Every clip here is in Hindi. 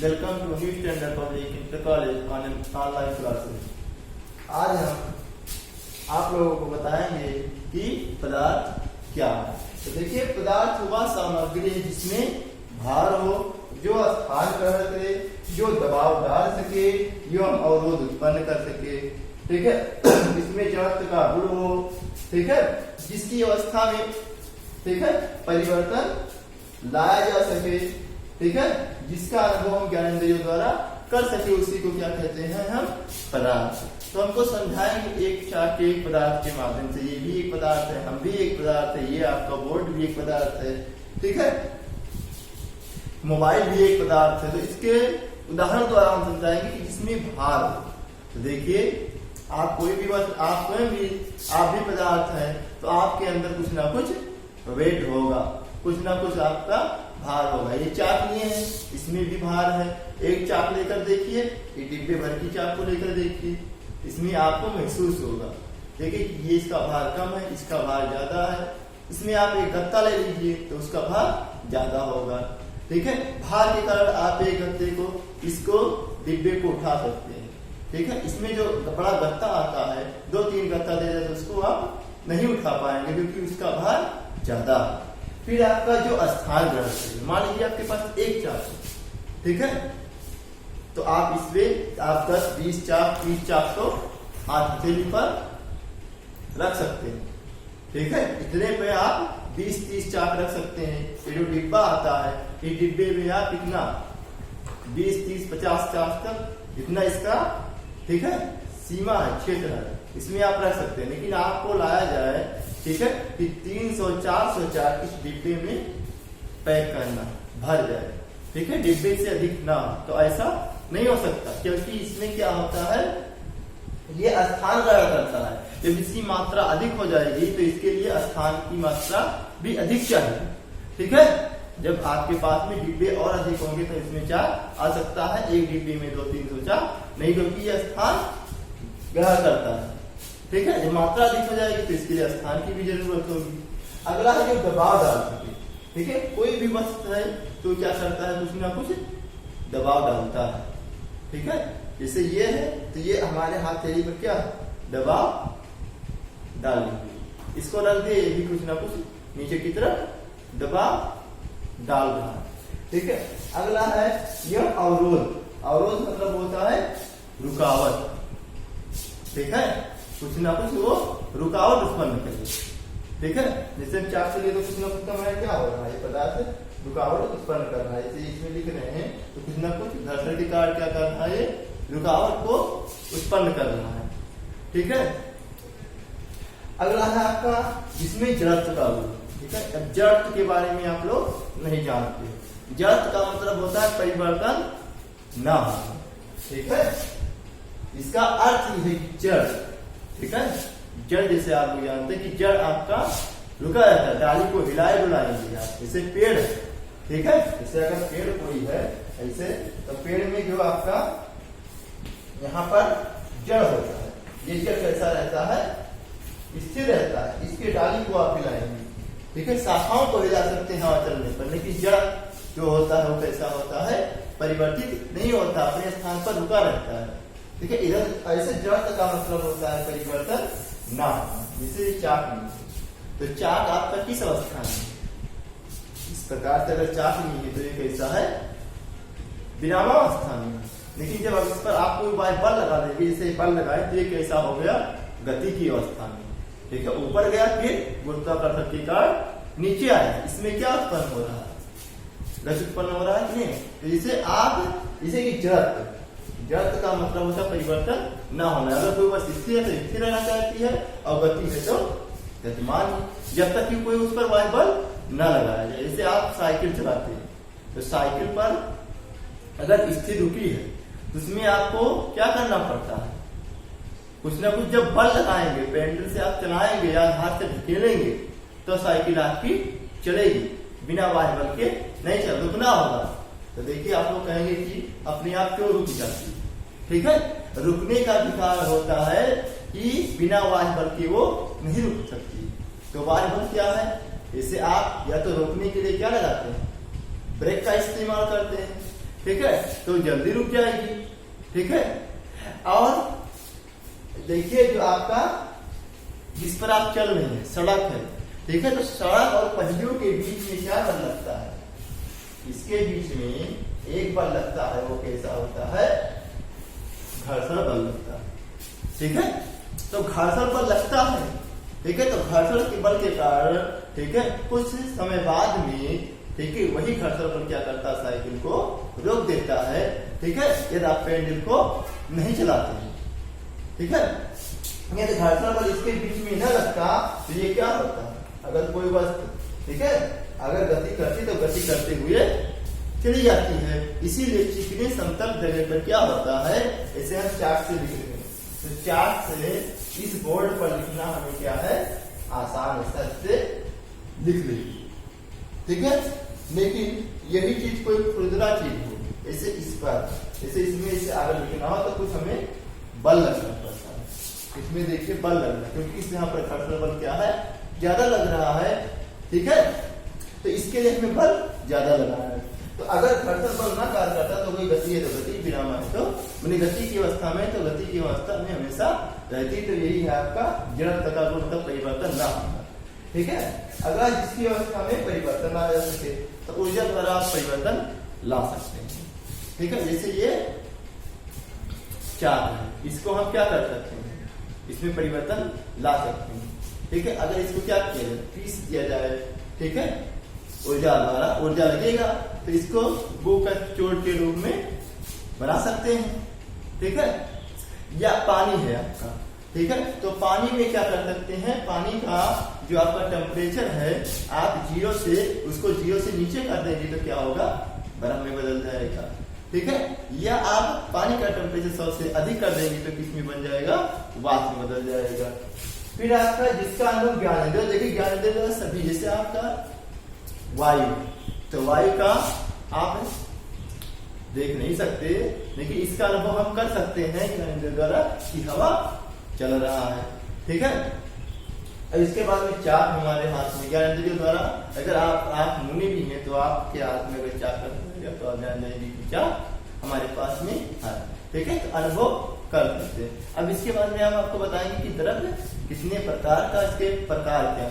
Welcome to new standard public inter college online classes. आज हम आप लोगों को बताएंगे कि पदार्थ क्या है। तो देखिए, पदार्थ वह सामग्री है जिसमें भार हो, जो स्थान ग्रहण करे, जो दबाव डाल सके, जो अवरोध उत्पन्न कर सके। ठीक है, इसमें जड़त्व का गुण हो, ठीक है, जिसकी अवस्था में, ठीक है, परिवर्तन लाया जा सके, ठीक है, जिसका अनुभव हम ज्ञानेंद्रियों द्वारा कर सके, उसी को क्या कहते हैं हम पदार्थ। तो हमको समझाएंगे एक चार्ट एक पदार्थ के माध्यम से। ये भी एक पदार्थ है, हम भी एक पदार्थ है, ये आपका बोर्ड भी एक पदार्थ है, ठीक है, मोबाइल भी एक पदार्थ है। तो इसके उदाहरण द्वारा हम समझाएंगे कि जिसमें भार हो। तो देखिए, आप कोई भी वस्तु, आप स्वयं भी, आप भी पदार्थ है, तो आपके अंदर कुछ ना कुछ वेट होगा, कुछ ना कुछ आपका भार होगा। ये चाक लिए हैं, इसमें भी भार है। एक चाक लेकर देखिए, ये डिब्बे भर की चाक को लेकर देखिए, इसमें आपको महसूस होगा। देखिए, ये इसका भार कम है, इसका भार ज्यादा है। इसमें आप एक गत्ता ले लीजिए तो उसका भार ज्यादा होगा, ठीक है। भार के कारण आप एक गत्ते को, इसको डिब्बे को उठा सकते हैं, ठीक है। इसमें जो बड़ा गत्ता आता है, 2-3 गत्ता दे दे तो उसको आप नहीं उठा पाएंगे क्योंकि उसका भार ज्यादा है। फिर आपका जो स्थान ग्रहण करें, मान लीजिए आपके पास एक चाक है, ठीक है, तो आप इसमें आप 10, 20 चाक, 30 चाक को हाथ हथेली पर रख सकते हैं, ठीक है। इतने पे आप 20-30 चाक रख सकते हैं। ये जो डिब्बा आता है, ये डिब्बे में आप इतना 20, 30, 50 चाक तक, इतना इसका, ठीक है, सीमा है, क्षेत्र है, इसमें आप रख सकते हैं। लेकिन आपको लाया जाए, ठीक है, कि 300-400 चाक इस डिब्बे में पैक करना, भर जाए, ठीक है, डिब्बे से अधिक ना हो, तो ऐसा नहीं हो सकता क्योंकि इसमें क्या होता है, ये स्थान ग्रहण करता है। जब इसकी मात्रा अधिक हो जाएगी तो इसके लिए स्थान की मात्रा भी अधिक चाहिए, ठीक है। जब आपके पास में डिब्बे और अधिक होंगे तो इसमें चाक आ सकता है, एक डिब्बे में 200-300 चाक नहीं, क्योंकि यह स्थान ग्रहण करता है, ठीक है। जब मात्रा अधिक हो जाएगी तो इसके लिए स्थान की भी जरूरत होगी। अगला है जो दबाव डाल सके, ठीक है, कोई भी वस्तु है तो क्या करता है, कुछ ना कुछ दबाव डालता है, ठीक है। जैसे ये है तो ये हमारे हथेली पर क्या दबाव डालेंगे, इसको रख दे, ये भी कुछ ना कुछ नीचे की तरफ दबाव डाल रहा है, ठीक है। अगला है यह अवरोध। अवरोध मतलब होता है रुकावट, ठीक है, कुछ ना कुछ वो रुकावट उत्पन्न करे, ठीक है। जैसे हम चाक से लिए तो कुछ ना कुछ हमारा क्या हो रहा है, ये पदार्थ रुकावट उत्पन्न कर रहा है। जैसे इसमें लिख रहे हैं तो कुछ ना कुछ घर्षण के कारण क्या कर रहा है, ये रुकावट को उत्पन्न कर रहा है, ठीक है। अगला है आपका जिसमें जड़त्व का गुण, ठीक है। अब जड़त्व के बारे में आप लोग नहीं जानते। जड़त्व का मतलब होता है परिवर्तन ना होना, ठीक है। इसका अर्थ ही है जड़, ठीक है। जड़ जैसे आप लोग जानते हैं कि जड़ आपका रुका रहता है, डाली को हिलाए डुलाएंगे आप। जैसे पेड़ है, ठीक है, जैसे अगर पेड़ कोई है ऐसे, तो पेड़ में जो आपका यहाँ पर जड़ होता है, ये जड़ कैसा रहता है, स्थिर रहता है। इसके डाली को आप हिलाएंगे, ठीक है, शाखाओं को हिला सकते हैं हवा चलने पर, लेकिन जड़ जो होता है वो कैसा होता है, परिवर्तित नहीं होता, अपने स्थान पर रुका रहता है, ठीक है। इधर ऐसे जड़त्व का मतलब होता है परिवर्तन ना। जैसे चाक नहीं, तो चाक आपका किस अवस्था में, इस प्रकार से अगर चाक नहीं है तो ये कैसा है, विरामावस्था में। लेकिन जब इस पर आप कोई बल लगा देंगे, जैसे बल लगाए तो ये कैसा हो गया, गति की अवस्था में, ठीक है, ऊपर गया, फिर गुरुत्वाकर्षण के कारण नीचे आया। इसमें क्या उत्पन्न हो रहा है, गति उत्पन्न हो रहा है कि नहीं। तो जैसे आप, जैसे कि जड़त्व, जड़त्व का मतलब होता है परिवर्तन ना होना। अगर कोई वस्तु स्थिर है तो स्थिर रहना चाहती है, और गति है तो गतिमान है, जब तक कि कोई उस पर वायु बल न लगाया जाए। जैसे आप साइकिल चलाते हैं, तो साइकिल पर अगर स्थिर रुकी है तो उसमें आपको क्या करना पड़ता है, कुछ ना कुछ जब बल लगाएंगे, पेडल से आप चलाएंगे या हाथ से ढकेलेंगे तो साइकिल आपकी चलेगी, बिना वायु बल के नहीं चल, रुकना होगा। तो देखिए, आप लोग कहेंगे कि अपने आप क्यों रुक जाती है, ठीक है। रुकने का अधिकार होता है कि बिना वायु बल के वो नहीं रुक सकती। तो वायु बल क्या है, जैसे आप या तो रोकने के लिए क्या लगाते हैं, ब्रेक का इस्तेमाल करते हैं, ठीक है, तो जल्दी रुक जाएगी। ठीक है, और देखिए जो आपका जिस पर आप चल रहे हैं सड़क है, ठीक है, तो सड़क और पहियों के बीच में क्या बल लगता है, इसके बीच में एक बल लगता है, वो कैसा होता है, घर्षण बल लगता है। ठीक है, तो घर्षण बल लगता है, ठीक है, तो घर्षण के बल के कारण, ठीक है, कुछ समय बाद में, ठीक है, वही घर्षण बल क्या करता है, साइकिल को रोक देता है। ठीक है, यदि आप पेंडल को नहीं चलाते हैं। ठीक है, यदि घर्षण बल इसके बीच में न लगता तो ये क्या होता, अगर कोई वस्तु, ठीक है, अगर गति करती तो गति करते हुए चली जाती है। इसीलिए चिकने समतल जगह पर क्या होता है, इसे हम चार्ट से लिख रहे हैं, तो चार्ट से इस बोर्ड पर लिखना हमें क्या है, आसान स्तर से लिख लीजिए। ठीक है, लेकिन यही चीज कोई खुरदरा चीज हो, ऐसे इस पर, जैसे इसमें इसे आगे लिखना हो तो कुछ हमें बल लगना पड़ता है। इसमें देखिए बल लगना, क्योंकि इस यहाँ पर घर्षण बल क्या है, ज्यादा लग रहा है। ठीक है, तो इसके लिए हमें बल ज्यादा लगा है। तो अगर घर्षण बल ना कार्य करता तो कोई गति है तो गति, विराम है तो मैंने गति की अवस्था में, तो गति की अवस्था में हमेशा रहती। तो यही है आपका जड़त्व का गुण, मतलब परिवर्तन ना होना। ठीक है, अगर जिसकी अवस्था में परिवर्तन आ जा सके तो ऊर्जा द्वारा आप परिवर्तन ला सकते हैं। ठीक है, जैसे ये चार है, इसको हम क्या कर सकते हैं, इसमें परिवर्तन ला सकते हैं। ठीक है, अगर इसको क्या किया जाए, पीस दिया जाए, ठीक है, ऊर्जा द्वारा, ऊर्जा लगेगा तो इसको गो का चोट के रूप में बना सकते हैं। ठीक है, या पानी है आपका, ठीक है, तो पानी में क्या कर सकते हैं, पानी का जो आपका टेम्परेचर है, आप जीरो से उसको जीरो से नीचे कर देंगे तो क्या होगा, बर्फ में बदल जाएगा। ठीक है, या आप पानी का टेम्परेचर 100 से अधिक कर देंगे तो किस में बन जाएगा, वाष्प में बदल जाएगा। फिर आपका जिसका अनुभव ज्ञानेंद्रिय, देखिए ज्ञानेंद्रिय सभी, जैसे आपका वायु, तो वायु का आप देख नहीं सकते, लेकिन इसका अनुभव हम कर सकते हैं ज्ञानेंद्रिय द्वारा कि हवा चल रहा है। ठीक है, अब इसके बाद में चाप हमारे हाथ में ज्ञानेंद्रिय द्वारा, अगर आप मुनि भी हैं तो आपके हाथ में अगर चाप कर तो आप जान जाएंगे कि चाप हमारे पास में है। ठीक है, तो अनुभव कर सकते हैं। अब इसके बाद में हम आपको बताएंगे कि द्रव्य कितने प्रकार का, इसके प्रकार क्या।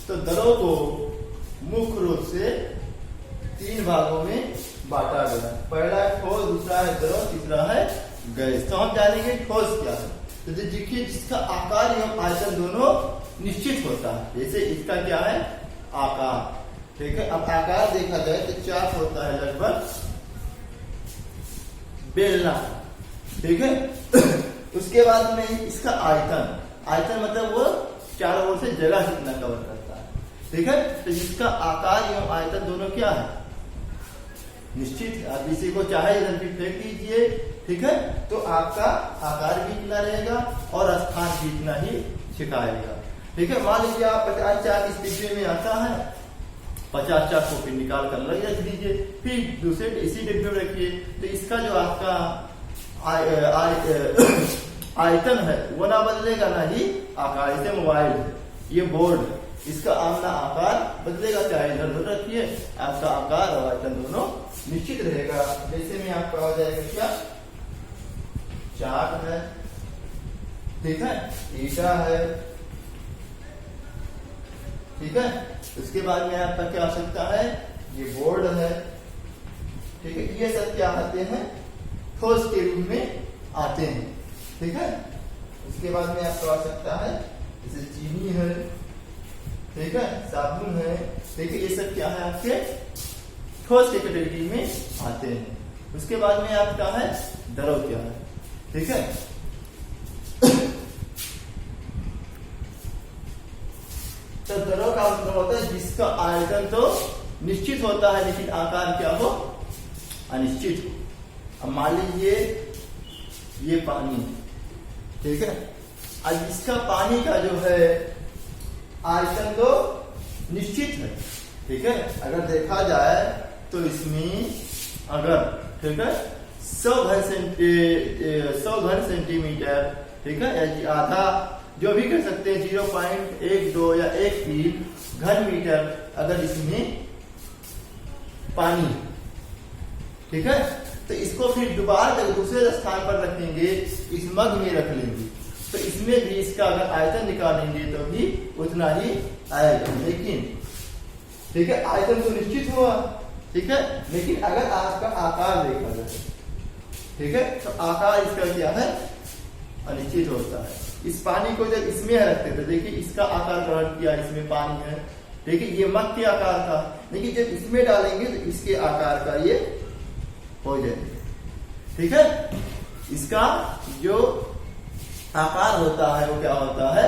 तो द्रव को मुख्य रूप से 3 भागों में बांटा गया। पहला है ठोस, दूसरा है द्रव, तीसरा है गैस। तो हम जानेंगे ठोस क्या है। तो देखिए जिसका आकार एवं आयतन दोनों निश्चित होता है, जैसे इसका क्या है, आकार। ठीक है, अब आकार देखा जाए तो चाप होता है लगभग बेलना। ठीक है, उसके बाद में इसका आयतन, आयतन मतलब वो चारों ओर से जगह कितना कवर करता है। ठीक है, तो जिसका आकार एवं आयतन दोनों क्या है, निश्चित है। आप इसी को चाहे इधर भी फेंक दीजिए, ठीक है, तो आपका आकार भी इतना रहेगा और स्थान भी इतना ही छिपाएगा। ठीक है, मान लीजिए आप 50 चाक इस डिब्बे में आता है, 50 चाक को फिर निकाल कर रख दीजिए, फिर दूसरे इसी डिब्बे में रखिए, तो इसका जो आपका आयतन है वो ना बदलेगा ना ही आकार। इसे मोबाइल है, ये बोर्ड है, इसका आमना आकार बदलेगा, चाहे इधर उधर रखिए, आपका आकार और आयतन दोनों निश्चित रहेगा। जैसे में आपका हो जाएगा क्या, चाक है, ठीक है, ईटा है, ठीक है, उसके बाद में आपका क्या आ सकता है, ये बोर्ड है। ठीक है, ये सब क्या आते हैं, ठोस के रूप में आते हैं। ठीक है, उसके बाद में आपको आ सकता है जैसे चीनी है, ठीक है, साबुन है। देखिए ये सब क्या है, आपके ठोस के कैटेगरी में आते हैं। उसके बाद में आपका है द्रव क्या है। ठीक है, तो द्रव का मतलब होता है जिसका आयतन तो निश्चित होता है लेकिन आकार क्या हो, अनिश्चित हो। अब मान लीजिए ये पानी, ठीक है, अब इसका पानी का जो है आयतन तो निश्चित है। ठीक है, अगर देखा जाए तो इसमें अगर, ठीक है, 100 घन सेंटीमीटर, ठीक है, या आधा जो भी कर सकते हैं, 0.12 या 1 घन मीटर अगर इसमें पानी, ठीक है, तो इसको फिर दोबारा जब दूसरे स्थान पर रखेंगे, इस मग में रख लेंगे, तो इसमें भी इसका अगर आयतन निकालेंगे तो भी उतना ही आएगा। लेकिन ठीक है, आयतन तो निश्चित हुआ, ठीक है, लेकिन अगर आपका आकार देखा जाए, ठीक है, तो आकार इसका क्या है, अनिश्चित होता है। इस पानी को जब इसमें रखते थे, देखिए इसका आकार ग्रहण किया, इसमें पानी है, देखिए ये मग के आकार था, लेकिन जब इसमें डालेंगे तो इसके आकार का ये हो जाएगा, ठीक है। इसका जो आकार होता है वो क्या होता है,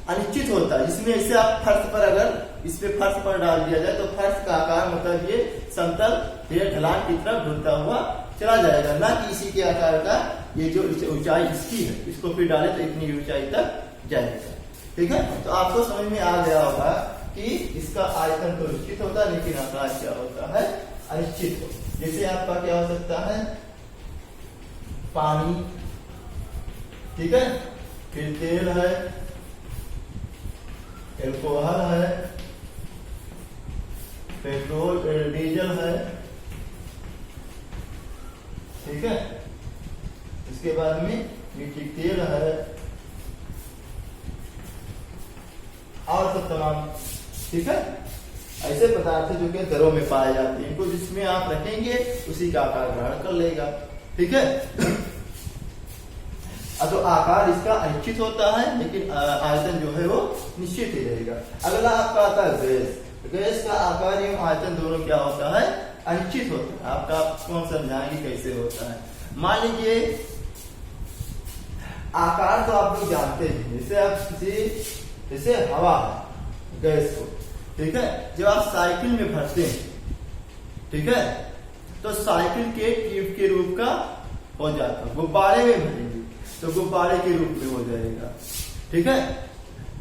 अनिश्चित होता है। जिसमें इसे आप फर्श पर अगर इस पे फर्श पर डाल दिया जाए तो फर्श का आकार मतलब ये समतल ये ढलान की तरफ ढुलता हुआ चला जाएगा, ना कि इसी के आकार का ये जो ऊंचाई इसकी है, इसको फिर डाले तो इतनी ऊंचाई तक जाएगा, ठीक है। तो आपको समझ में आ गया होगा कि इसका आयतन तो निश्चित होता है लेकिन आकार क्या होता है, अनिश्चित हो। जैसे आपका क्या हो सकता है, पानी, ठीक है, फिर तेल है, एल्कोहल है, पेट्रोल डीजल है, ठीक है, इसके बाद में मिट्टी तेल है और सब तमाम, ठीक है, ऐसे पदार्थ जो कि घरों में पाए जाते हैं, इनको जिसमें आप रखेंगे उसी का आकार ग्रहण कर लेगा, ठीक है। तो आकार इसका अनिश्चित होता है लेकिन आयतन जो है वो निश्चित ही रहेगा। अगला आपका आता है गैस। गैस का आकार एवं आयतन दोनों क्या होता है, अनिश्चित होता है। आपका कौन समझाएंगे कैसे होता है। मान लीजिए आकार तो आप लोग जानते हैं, जैसे आप किसी, जैसे हवा है गैस को, ठीक है, जब आप साइकिल में भरते हैं, ठीक है, तो साइकिल के ट्यूब के रूप का हो जाता है। गुब्बारे में भरेंगे तो गुब्बारे के रूप में हो जाएगा, ठीक है।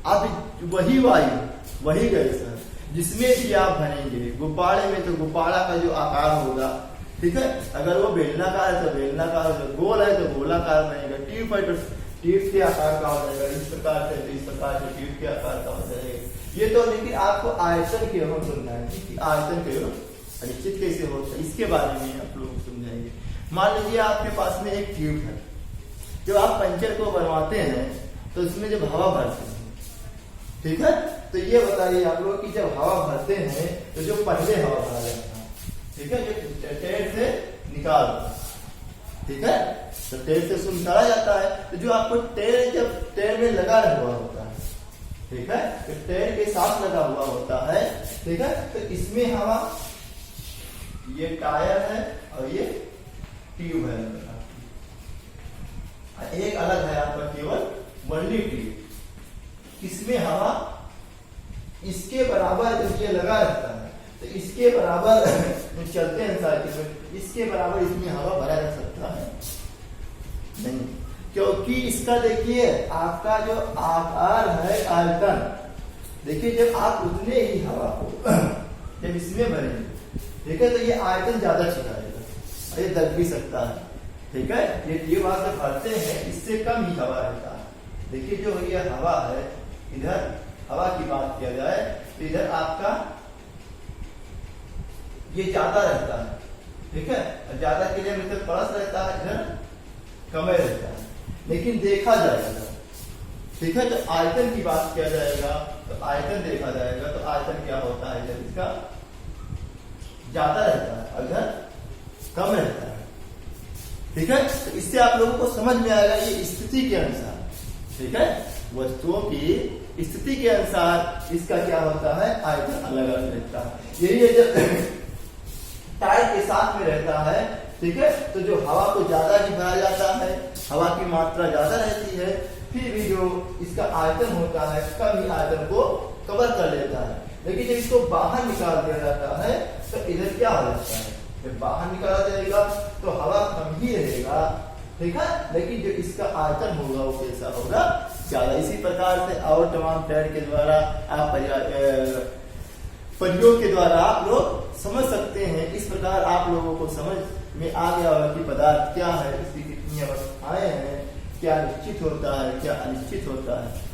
अब वही वायु, वही गैस है, जिसमें भी आप भरेंगे गुब्बारे में, तो गुब्बारा का जो आकार होगा, ठीक है, अगर वो बेलनाकार है तो बेलनाकार, गोल है तो गोलाकार बनेगा, ट्यूब है तो ट्यूब के आकार का हो जाएगा, इस प्रकार से तो इस प्रकार से ट्यूब के आकार का हो जाएगा। ये तो लेकिन आपको आयतन के एवं समझाएंगे कि आयतन के एवं अनिश्चित कैसे होता है, इसके बारे में आप लोग समझाएंगे। मान लीजिए आपके पास में एक ट्यूब है, जब आप पंचर को बनवाते हैं तो इसमें जब हवा भरते हैं, ठीक है, तो ये बताइए आप लोग कि जब हवा भरते हैं तो जो पहले हवा भरा जाता है, ठीक है, जो टेर से निकाल, ठीक है, तो टेर से उसको निकाला जाता है, तो जो आपको टेर जब टेर में लगा हुआ होता है, ठीक है, तो टेर के साथ लगा हुआ होता है, ठीक है, तो इसमें हवा, ये टायर है और ये ट्यूब है, एक अलग है आपका केवल वनली ट्यूब। इसमें हवा इसके बराबर जब ये लगा रहता है तो इसके बराबर चलते हैं साइकिल में, इसके बराबर इसमें हवा भरा जा सकता है नहीं, क्योंकि इसका देखिए आपका जो आकार है आयतन, देखिए जब आप उतने ही हवा को जब इसमें भरेंगे, ठीक है, तो ये आयतन ज्यादा छिपाएगा और ये दब भी सकता है, ठीक है। ये ट्यूब आप जब भरते हैं इससे कम ही हवा रहता है। देखिए जो ये हवा है, इधर हवा की बात किया जाए तो इधर आपका ये ज्यादा रहता है, ठीक है, ज्यादा के लिए मतलब परस रहता है, इधर कम रहता है। लेकिन देखा जाएगा, ठीक है, तो आयतन की बात किया जाएगा तो आयतन देखा जाएगा तो आयतन क्या होता है, इधर इसका ज्यादा रहता है, इधर कम रहता है, ठीक है। तो इससे आप लोगों को समझ में आएगा ये स्थिति के अनुसार, ठीक है, वस्तुओं की स्थिति के अनुसार इसका क्या होता है, आयतन अलग अलग रहता है। यही है जब टायर के साथ में रहता है, ठीक है, तो जो हवा को ज्यादा ही भरा जाता है, हवा की मात्रा ज्यादा रहती है, फिर भी जो इसका आयतन होता है कम ही आयतन को कवर कर लेता है। लेकिन जब इसको बाहर निकाल दिया जाता है तो इधर क्या हो जाता है, जब बाहर निकाला जाएगा तो हवा कम ही रहेगा, ठीक है, लेकिन जो इसका आयतन होगा वो कैसा होगा, ज्यादा। इसी प्रकार से और तमाम टायर के द्वारा आप प्रयोग के द्वारा आप लोग समझ सकते हैं। इस प्रकार आप लोगों को समझ में आ गया होगा कि पदार्थ क्या है, इसकी कितनी अवस्थाएं हैं, क्या निश्चित होता है क्या अनिश्चित होता है।